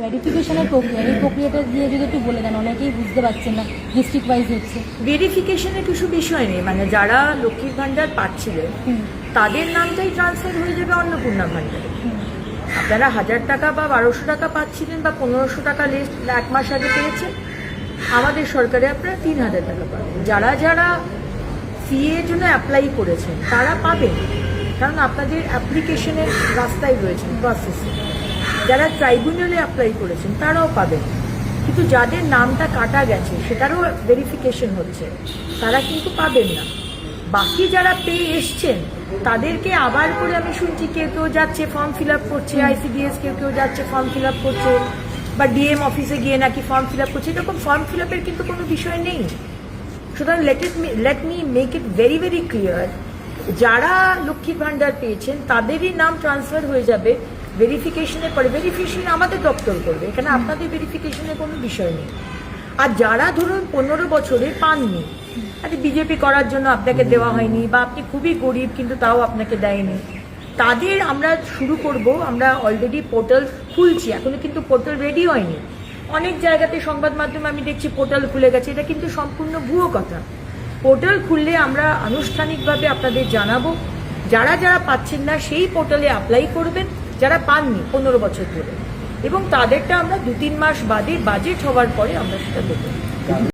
ভেরিফিকেশনের প্রক্রিয়া, এই প্রক্রিয়াটা দিয়ে যদি একটু বলে দেন, অনেকেই বুঝতে পারছেন না, ডিস্ট্রিক্ট ওয়াইজ হচ্ছে। ভেরিফিকেশনের কিছু বিষয় নেই, মানে যারা লক্ষ্মীর ভাণ্ডার পাচ্ছিলেন তাদের নামটাই ট্রান্সফার হয়ে যাবে অন্নপূর্ণা ভাণ্ডারে। আপনারা 1000 টাকা বা 1200 টাকা পাচ্ছিলেন বা 1500 টাকা লিস্ট 1 মাস আগে পেয়েছেন, আমাদের সরকারে আপনারা 3000 টাকা পাবেন। যারা যারা সিএ এর জন্য অ্যাপ্লাই করেছেন তারা পাবেন, কারণ আপনাদের অ্যাপ্লিকেশনের রাস্তায় রয়েছেন, প্রসেসে। যারা ট্রাইব্যুনালে অ্যাপ্লাই করেছেন তারাও পাবেন, কিন্তু যাদের নামটা কাটা গেছে সেটারও ভেরিফিকেশন হচ্ছে, তারা কিন্তু পাবেন না। বাকি যারা পেয়ে এসছেন তাদেরকে আবার করে আমি শুনছি কেউ কেউ যাচ্ছে ফর্ম ফিল আপ করছে, আইসিডিএস কেউ কেউ যাচ্ছে ফর্ম ফিল আপ করছে, বা ডিএম অফিসে গিয়ে নাকি ফর্ম ফিল আপ করছে। এরকম ফর্ম ফিল আপের কিন্তু কোনো বিষয় নেই। সুতরাং let me make it very very clear, যারা লক্ষ্মীর ভাণ্ডার পেয়েছেন তাদেরই নাম ট্রান্সফার হয়ে যাবে ভেরিফিকেশনের পরে। ভেরিফিকেশন আমাদের দপ্তর করবে, এখানে আপনাদের ভেরিফিকেশনের কোনো বিষয় নেই। আর যারা ধরুন 15 বছরে পাননি, আরে বিজেপি করার জন্য আপনাকে দেওয়া হয়নি, বা আপনি খুবই গরিব কিন্তু তাও আপনাকে দেয়নি, তাদের আমরা শুরু করব। আমরা অলরেডি পোর্টাল খুলছি, এখনো কিন্তু পোর্টাল রেডি হয়নি। অনেক জায়গাতে সংবাদ মাধ্যমে আমি দেখছি পোর্টাল খুলে গেছে, এটা কিন্তু সম্পূর্ণ ভুয়ো কথা। পোর্টাল খুললে আমরা আনুষ্ঠানিকভাবে আপনাদের জানাবো। যারা যারা পাচ্ছেন না সেই পোর্টালে অ্যাপ্লাই করবেন, যারা পাননি 15 বছর ধরে, এবং তাদেরটা আমরা 2-3 মাস বাদে বাজেট হওয়ার পরে আমরা সেটা দেবো।